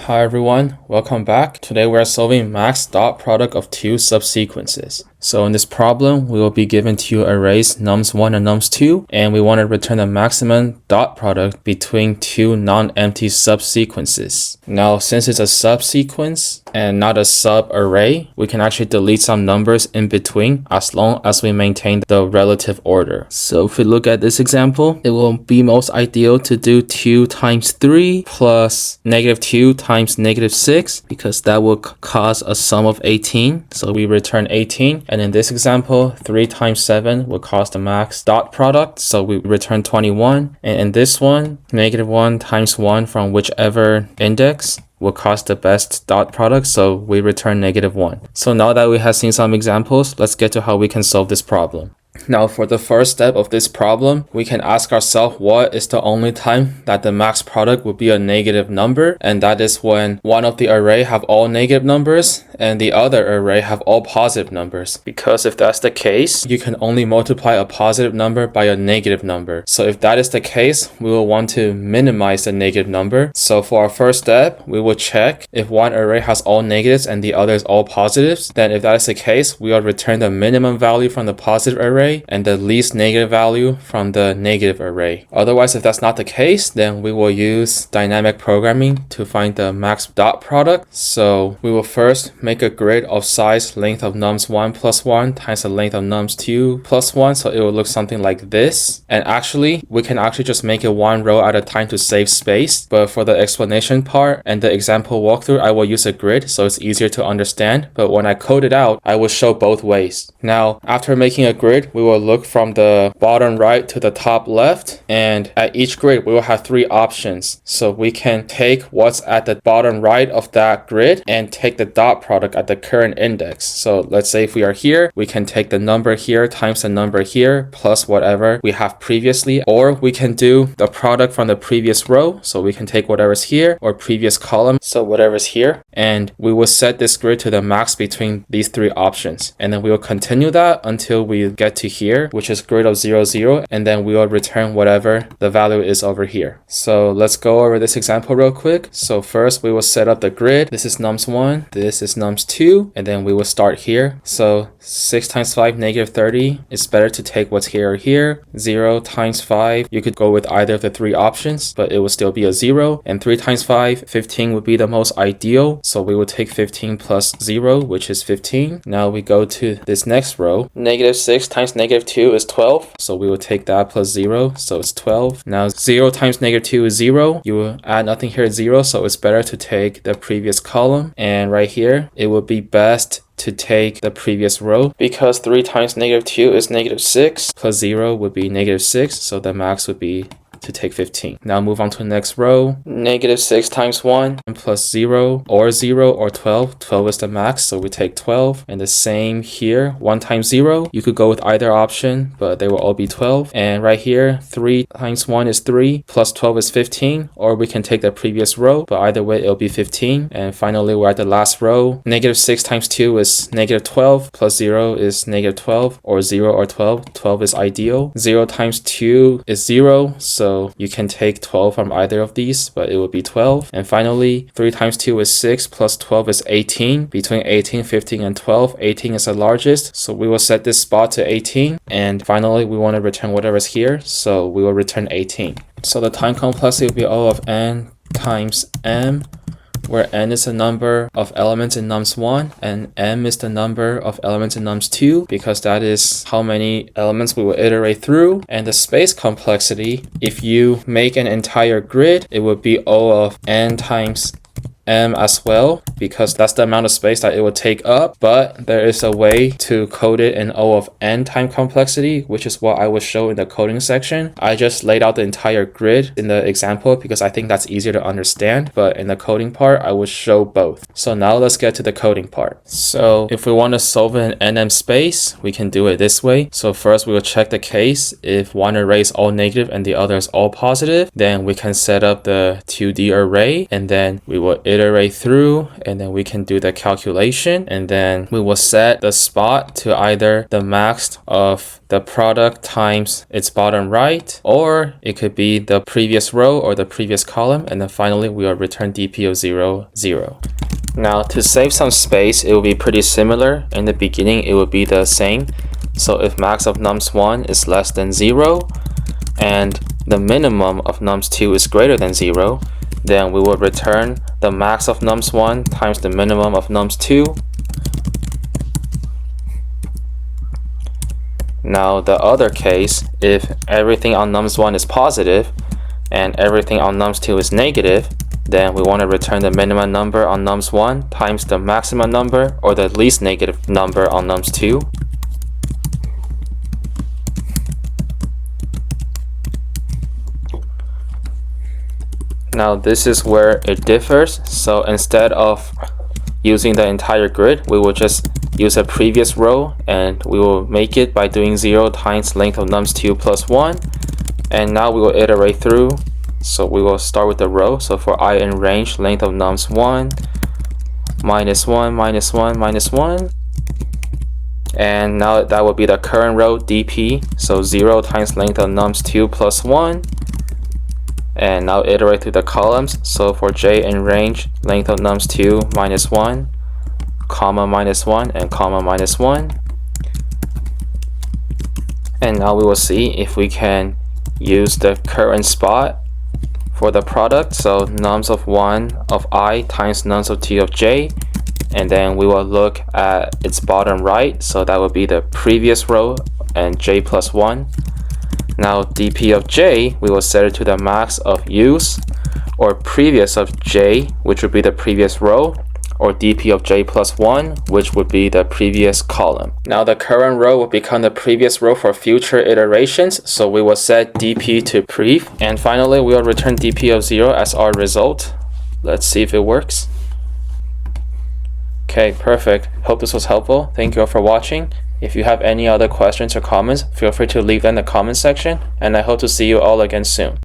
Hi everyone, welcome back. Today we are solving max dot product of two subsequences. So in this problem, we will be given two arrays nums1 and nums2, and we want to return the maximum dot product between two non-empty subsequences. Now, since it's a subsequence and not a sub-array, we can actually delete some numbers in between as long as we maintain the relative order. So if we look at this example, it will be most ideal to do 2 times 3 plus -2 times -6 because that will cause a sum of 18. So we return 18. And in this example, 3 times 7 will cause the max dot product. So we return 21. And in this one, -1 times 1 from whichever index will cause the best dot product. So we return -1. So now that we have seen some examples, let's get to how we can solve this problem. Now for the first step of this problem, we can ask ourselves what is the only time that the max product would be a negative number, and that is when one of the array have all negative numbers and the other array have all positive numbers. Because if that's the case, you can only multiply a positive number by a negative number. So if that is the case, we will want to minimize the negative number. So for our first step, we will check if one array has all negatives and the other is all positives. Then if that is the case, we will return the minimum value from the positive array and the least negative value from the negative array. Otherwise, if that's not the case, then we will use dynamic programming to find the max dot product. So we will first make a grid of size length of nums1 plus 1 times the length of nums2 plus 1. So it will look something like this. And actually, we can actually just make it one row at a time to save space. But for the explanation part and the example walkthrough, I will use a grid so it's easier to understand. But when I code it out, I will show both ways. Now, after making a grid, we will look from the bottom right to the top left, and at each grid we will have 3 options. So we can take what's at the bottom right of that grid and take the dot product at the current index. So let's say if we are here, we can take the number here times the number here plus whatever we have previously, or we can do the product from the previous row. So we can take whatever's here or previous column, so whatever's here, and we will set this grid to the max between these 3 options, and then we will continue that until we get to here, which is grid of 0, 0, and then we will return whatever the value is over here. So let's go over this example real quick. So first we will set up the grid. This is nums1, this is nums2, and then we will start here. So 6 times 5, -30. It's better to take what's here or here. 0 times 5, you could go with either of the 3 options, but it will still be a 0. And 3 times 5, 15 would be the most ideal. So we will take 15 plus 0, which is 15. Now we go to this next row. -6 times -2 is 12. So we will take that plus 0. So it's 12. Now 0 times -2 is 0. You will add nothing here, 0. So it's better to take the previous column. And right here, it would be best to take the previous row because 3 times -2 is -6 plus 0 would be -6. So the max would be to take 15. Now move on to the next row. -6 times 1 plus 0 or 12. 12 is the max, so we take 12. And the same here, 1 times 0. You could go with either option, but they will all be 12. And right here, 3 times 1 is 3 plus 12 is 15. Or we can take the previous row, but either way it'll be 15. And finally, we're at the last row. -6 times 2 is -12 plus 0 is -12 or 0 or 12. 12 is ideal. 0 times 2 is 0. So you can take 12 from either of these, but it would be 12. And finally, 3 times 2 is 6 plus 12 is 18. Between 18, 15, and 12, 18 is the largest. So we will set this spot to 18. And finally, we want to return whatever's here. So we will return 18. So the time complexity will be O of n times m, where n is the number of elements in nums1 and m is the number of elements in nums2 because that is how many elements we will iterate through. And the space complexity, if you make an entire grid, it would be O of n times m as well because that's the amount of space that it will take up, but there is a way to code it in O of n time complexity, which is what I will show in the coding section. I just laid out the entire grid in the example because I think that's easier to understand, but in the coding part I will show both. So now let's get to the coding part. So if we want to solve it in nm space, we can do it this way. So first we will check the case. If one array is all negative and the other is all positive, then we can set up the 2D array and then we will iterate through, and then we can do the calculation, and then we will set the spot to either the max of the product times its bottom right, or it could be the previous row or the previous column, and then finally we will return dp of 0, 0. Now to save some space, it will be pretty similar. In the beginning it will be the same. So if max of nums1 is less than 0 and the minimum of nums2 is greater than 0, then we will return the max of nums1 times the minimum of nums2. Now the other case, if everything on nums1 is positive and everything on nums2 is negative, then we want to return the minimum number on nums1 times the maximum number or the least negative number on nums2. Now this is where it differs. So instead of using the entire grid, we will just use a previous row, and we will make it by doing 0 times length of nums2 plus 1. And now we will iterate through. So we will start with the row. So for I in range, length of nums1 minus 1 minus 1 minus 1. And now that will be the current row dp. So 0 times length of nums2 plus 1. And now iterate through the columns. So for j in range, length of nums2 minus 1, comma minus 1, and comma minus 1. And now we will see if we can use the current spot for the product. So nums of 1 of I times nums of t of j. And then we will look at its bottom right. So that would be the previous row and j plus 1. Now dp of j, we will set it to the max of use or previous of j, which would be the previous row, or dp of j plus 1, which would be the previous column. Now the current row will become the previous row for future iterations, so we will set dp to prev. And finally, we will return dp of 0 as our result. Let's see if it works. Okay, perfect. Hope this was helpful. Thank you all for watching. If you have any other questions or comments, feel free to leave them in the comment section, and I hope to see you all again soon.